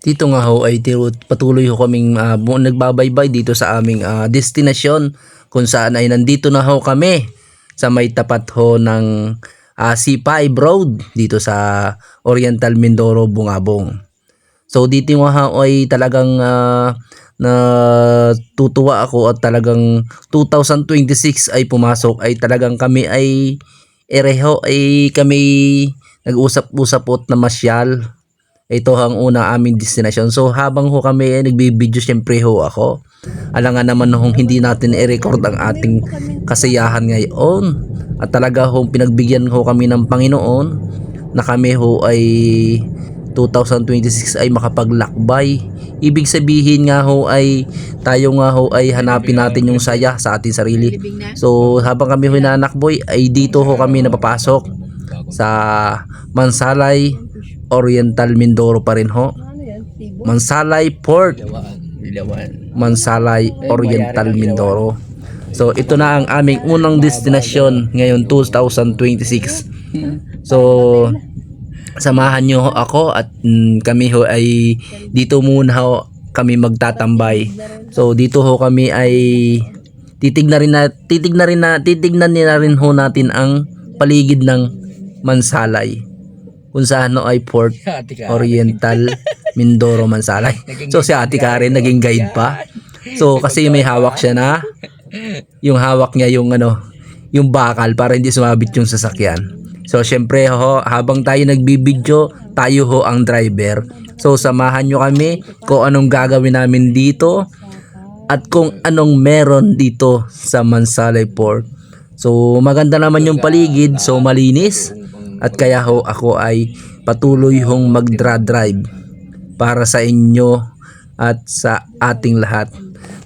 Dito nga ho ay patuloy ho kaming nagbabaybay dito sa aming destinasyon kung saan ay nandito na ho kami sa may tapat ho ng C5 Road dito sa Oriental Mindoro, Bungabong. So dito nga ho ay talagang natutuwa ako at talagang 2026 ay pumasok ay talagang kami ay ereho ay kami nag-usap-usap po na masyal. Ito ang una aming destination. So habang ho kami nagbibideo, syempre ho ako, alangan naman hong hindi natin i-record ang ating kasiyahan ngayon. At talaga hong pinagbigyan ho kami ng Panginoon na kami ho ay 2026 ay makapaglakbay. Ibig sabihin nga ho ay tayo nga ho ay hanapin natin yung saya sa ating sarili. So habang kami ho nanakboy ay dito ho kami napapasok sa Mansalay Oriental Mindoro pa rin ho. Mansalay Port, Mansalay Oriental Mindoro. So ito na ang aming unang destinasyon ngayon 2026. So samahan nyo ako at kami ho ay dito muna ho kami magtatambay. So dito ho kami ay titignan nila rin ho natin ang paligid ng Mansalay kung saan ay Port Oriental Mindoro, Mansalay. So si Ate Karen naging guide pa. So kasi may hawak siya na yung hawak niya yung yung bakal para hindi sumabit yung sasakyan. So syempre ho, habang tayo nagbibideo, tayo ho ang driver. So samahan nyo kami kung anong gagawin namin dito at kung anong meron dito sa Mansalay Port. So maganda naman yung paligid, so malinis. At kaya ho ako ay patuloy hong magdra-drive para sa inyo at sa ating lahat.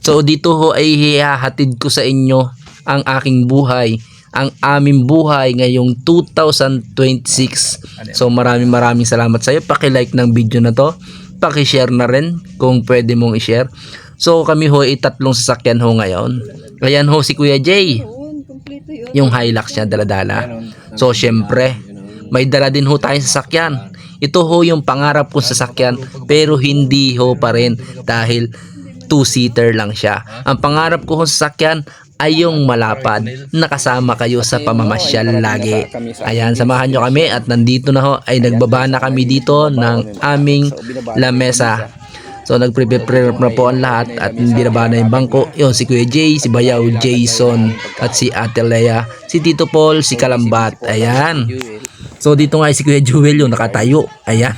So dito ho ay hihahatid ko sa inyo ang aking buhay, ang aming buhay ngayong 2026. So maraming salamat sa iyo. Paki-like ng video na to, paki-share na rin kung pwede mong i-share. So kami ho ay tatlong sasakyan ho ngayon. Ayan ho si Kuya Jay, yung Hilux niya dala-dala. So syempre may dala din ho tayong sasakyan. Ito ho yung pangarap kong sasakyan pero hindi ho pa rin dahil 2-seater lang siya. Ang pangarap ko hong sasakyan ay yung malapad na kasama kayo sa pamamasyal lagi. Ayan, samahan nyo kami at nandito na ho ay nagbaba na kami dito ng aming lamesa. So nagprepare na po ang lahat at binaba na yung bangko. Yun si Kuya Jay, si Bayaw, Jason at si Ate Lea, si Tito Paul, si Kalambat. Ayan. So dito nga si Kuya Jewel yung nakatayo. Ayan.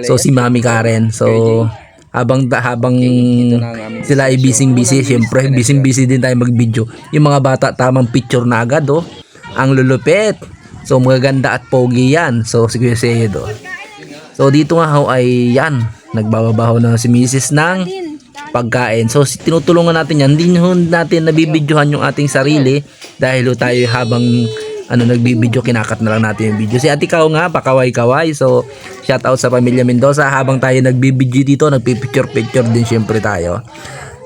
So si Mami Karen. So habang sila ay busy, syempre busy din tayo mag-video. Yung mga bata tamang picture na agad oh. Ang lulupit. So magaganda at pogi yan. So si Kuya Seyed oh. So dito nga ho ay yan, nagbababaho na si Mrs. ng pagkain. So tinutulungan natin yan. Hindi natin nabibidyohan yung ating sarili dahil tayo habang nagbibideo, kinakat na lang natin yung video. Si Ate Kao nga, pakaway-kaway. So, shout out sa pamilya Mendoza. Habang tayo nagbibideo dito, nagpipicture-picture din syempre tayo.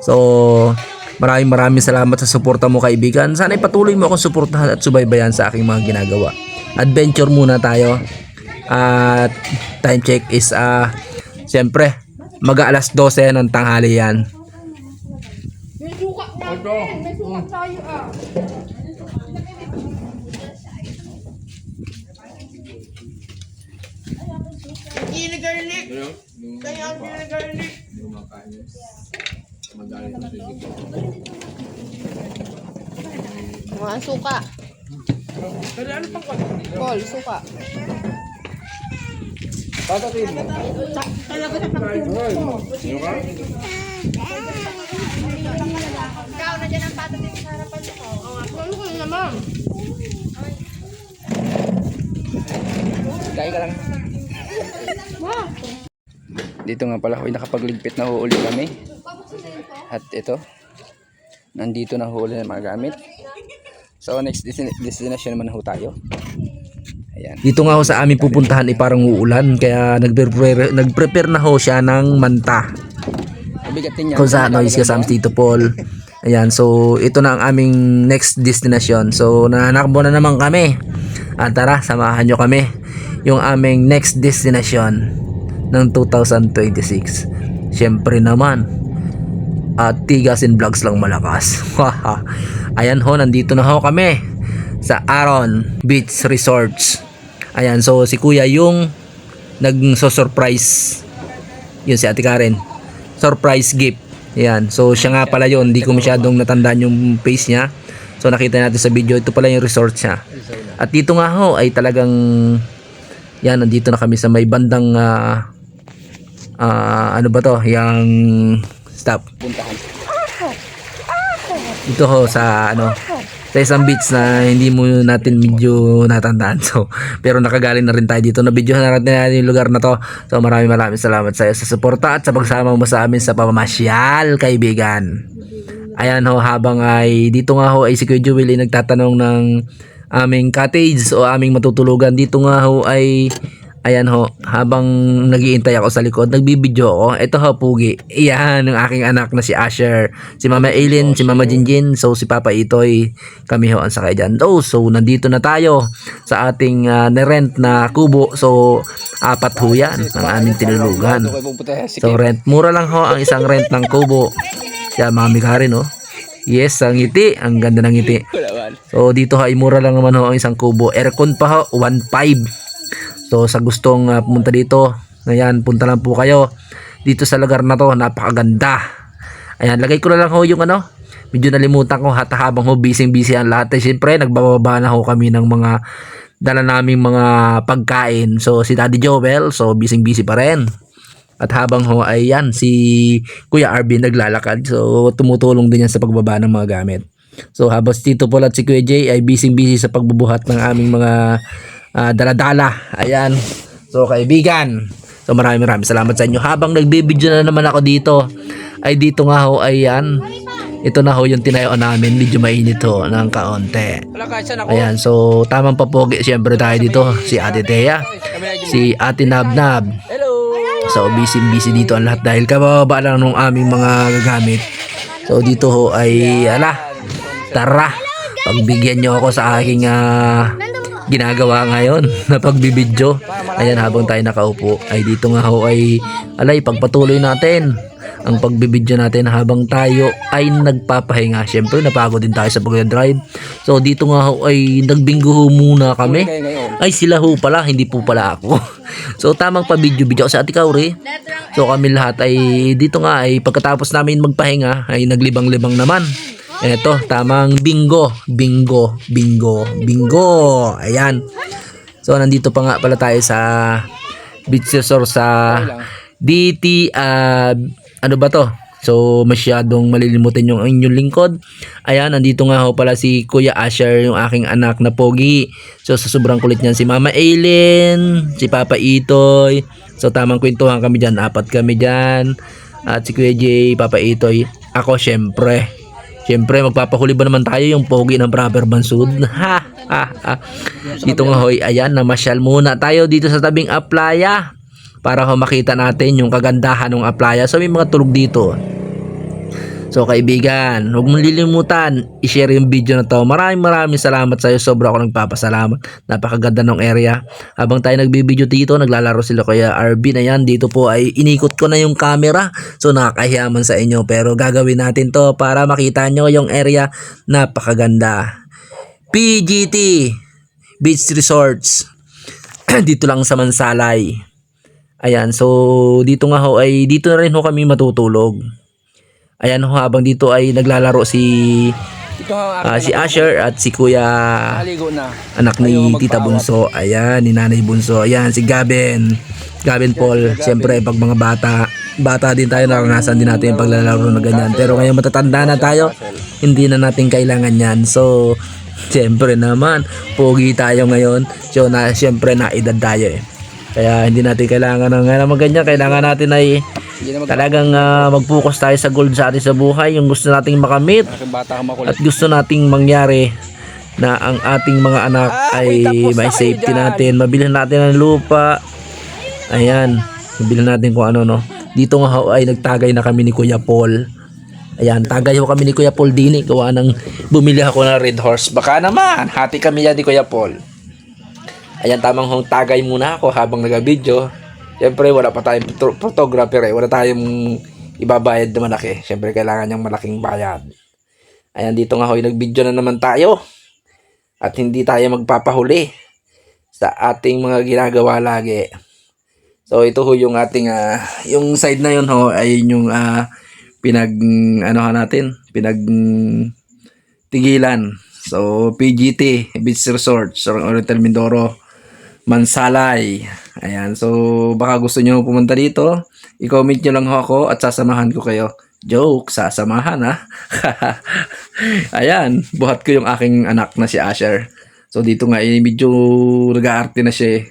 So, maraming salamat sa suporta mo kaibigan. Sana patuloy mo akong suportahan at subaybayan sa aking mga ginagawa. Adventure muna tayo. At time check is syempre, mag-aalas 12 ng tanghali yan. May suka natin. May suka tayo Gila garlic. Kaya ang gila garlic. Mga suka. Kol, suka. Patatin mo. Talaga sa pagtulog mo. Ikaw na dyan ang patatin sa harapan mo. Ano ko naman? Kain ka lang. Dito nga pala ako nakapagligpit na huuli kami. At ito, nandito na huli ng mga gamit. So next destination naman ho tayo. Ayan. Dito nga ho sa amin pupuntahan ay parang uulan kaya nagprepare na ho siya ng manta. Kung saan is kasama si Tito Paul. Ayan, so ito na ang aming next destination. So nananakbo na naman kami. At tara, samahan nyo kami yung aming next destination. ng 2026. Siyempre naman, at Tigasin Vlogs lang malakas. Ayan ho, nandito na ho kami sa Aron Beach Resorts. Ayan, so si Kuya yung nag-surprise. Yun si Ate Karen. Surprise gift. Ayan, so siya nga pala yun. Hindi ko masyadong natandaan yung face niya. So nakita natin sa video, ito pala yung resort niya. At dito nga ho ay talagang yan, nandito na kami sa may bandang ano ba to? Yang stop. Puntahan. Ito ho sa ano, sa isang beach na hindi mo natin medyo natandaan. So, pero nakagaling na rin tayo dito. Na-video na natin yung lugar na to. So, maraming salamat sa iyo sa suporta at sa pagsama mo sa amin sa pamamasyal, kaibigan. Ayan ho, habang ay dito nga ho ay si Kuya Jewel ay nagtatanong ng aming cottage o aming matutulugan. Dito nga ho ay ayan ho, habang nagiintay ako sa likod, nagbibideo ako. Ito ho, Pugi. Iyan, ang aking anak na si Asher. Si Mama Aileen, si Mama Jinjin. So, si Papa Itoy. Kami ho ang sakay dyan. Oh, so, nandito na tayo sa ating na-rent na kubo. So, 4 ho yan ang aming tinulugan. So, rent. Mura lang ho ang isang rent ng kubo. Yan, Mami Karen, oh. Yes, ang ngiti. Ang ganda ng ngiti. So, dito ho, ay mura lang naman ho ang isang kubo. Aircon pa ho, 1.5. So sa gustong pumunta dito, ayan, punta lang po kayo dito sa lugar na to, napakaganda. Ayan, lagay ko na lang ho yung ano, medyo nalimutan ko habang ho busy ang lahat. Siyempre nagbababa na ho kami ng mga dala naming mga pagkain. So si Daddy Joel, so busy pa rin. At habang ho ay yan, si Kuya Arvin naglalakad. So tumutulong din yan sa pagbaba ng mga gamit. So habang si Tito Paul at si Kuya Jay ay busy sa pagbubuhat ng aming mga dala-dala. Ayan. So kaibigan, so maraming salamat sa inyo. Habang nagbibideo na naman ako dito, ay dito nga ho, ayan, ito na ho yung tinayuan namin. Medyo mainit ho ng kaunti. Ayan, so tamang papogi siyempre tayo dito. Si Ate Thea, si Ate Nabnab. So busy dito ang lahat dahil kababa lang ng aming mga gagamit. So dito ho ay tara, pagbigyan nyo ako sa aking ginagawa ngayon na pagbibidyo. Ayan, habang tayo nakaupo ay dito nga ho ay pagpatuloy natin ang pagbibidyo natin habang tayo ay nagpapahinga. Syempre napagod din tayo sa pag-drive. So dito nga ho ay nagbinggo ho muna kami. Ay sila ho pala, hindi po pala ako. So tamang pa-video ako sa Ate Kauri. So kami lahat ay dito nga ay pagkatapos namin magpahinga ay naglibang-libang naman. Eto, tamang bingo. Ayan. So, nandito pa nga pala tayo sa beach resort sa DT, ano ba to? So, masyadong malilimutin yung inyong lingkod. Ayan, nandito nga ho pala si Kuya Asher, yung aking anak na pogi. So, sa sobrang kulit niyan, si Mama Aileen, si Papa Itoy. So, tamang kwentuhan kami dyan. 4 kami dyan. At si Kuya Jay, Papa Itoy. Ako, syempre magpapahuli ba naman tayo yung pogi ng proper bansud? Dito nga hoy, ayan, namasyal muna tayo dito sa tabing aplaya para makita natin yung kagandahan ng aplaya. So may mga tulog dito. So kaibigan, huwag mong lilimutan i-share yung video na to. Maraming salamat sa iyo. Sobra ako nagpapasalamat. Napakaganda ng area. Habang tayo nagbibideo dito, naglalaro sila Kuya Arvin. Ayan, dito po ay inikot ko na yung camera. So nakakahiyaman sa inyo. Pero gagawin natin to para makita nyo yung area. Napakaganda. PGT Beach Resorts. Dito lang sa Mansalay. Ayan, so dito nga ho ay dito na rin ho kami matutulog. Ayan ho, habang dito ay naglalaro si Asher at si Kuya anak ni Tita Bunso. Ayan, ni Nanay Bunso. Ayan, si Gavin Paul. Siyempre pag mga bata din tayo, naranasan din natin yung paglalaro na ganyan. Pero ngayon matatanda na tayo, hindi na natin kailangan yan. So siyempre naman, pogi tayo ngayon. So siyempre na edad tayo eh. Kaya hindi natin kailangan ng ganyan. Kailangan natin ay talagang mag-focus tayo sa goal sa atin sa buhay. Yung gusto nating makamit at gusto nating mangyari na ang ating mga anak ay may safety natin. Mabilhan natin ng lupa. Ayan. Mabilhan natin kung ano, no. Dito nga ay nagtagay na kami ni Kuya Paul. Ayan, tagay ho kami ni Kuya Paul din. Gawa ng bumili ako ng Red Horse. Baka naman, hati kami yan ni Kuya Paul. Ayan, tamang hong tagay muna ako habang nag-video. Siyempre, wala pa tayong photographer eh. Wala tayong ibabayad na malaki. Siyempre, kailangan niyang malaking bayad. Ayan, dito nga ho, nag-video na naman tayo. At hindi tayo magpapahuli sa ating mga ginagawa lagi. So, ito ho yung ating, yung side na yun ho, ay yung tigilan. So, PGT, Beach Resort, Oriental Mindoro, Mansalay. Ayan, so baka gusto nyo pumunta dito, i-comment nyo lang ho ako at sasamahan ko kayo. Joke, sasamahan ha. Ayan, buhat ko yung aking anak na si Asher. So dito nga, medyo nag-aarte na siya eh.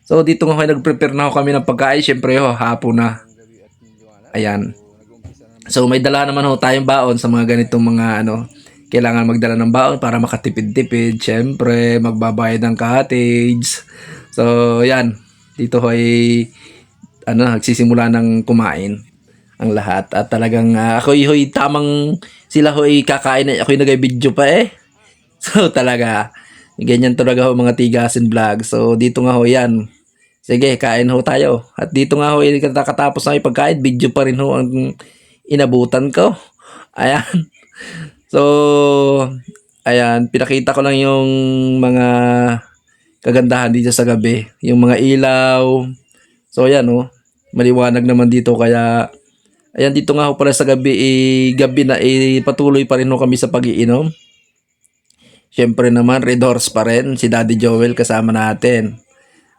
So dito nga nag-prepare na ho kami ng pagkain. Siyempre ho, hapon na. Ayan. So may dala naman ho tayong baon sa mga ganitong mga kailangan magdala ng baon para makatipid-tipid. Siyempre, magbabayad ng cottage. So, yan. Dito ho ay nagsisimula ng kumain ang lahat. At talagang ako'y tamang sila ho'y kakain. Ako'y nag-video pa eh. So, talaga. Ganyan talaga ho mga tigasin vlog. So, dito nga ho yan. Sige, kain ho tayo. At dito nga ho, katapos na yung pagkain, video pa rin ho ang inabutan ko. Ayan. So, ayan, pinakita ko lang yung mga kagandahan dito sa gabi. Yung mga ilaw. So, ayan, maliwanag naman dito. Kaya, ayan, dito nga ho pala sa gabi, gabi na, patuloy pa rin ho kami sa pag-iinom. Siyempre naman, Red Horse pa rin. Si Daddy Joel kasama natin.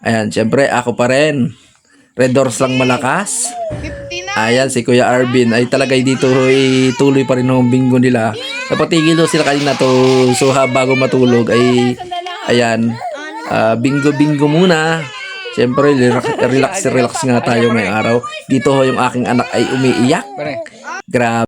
Ayan, siyempre, ako pa rin. Red Horse lang malakas. Ayan, si Kuya Arvin ay talaga dito tuloy pa rin ang bingo nila. Napatigil sila kanina to. So, bago matulog ay, ayan, bingo muna. Siyempre, relax nga tayo ngayong araw. Dito ho yung aking anak ay umiiyak. Grabe.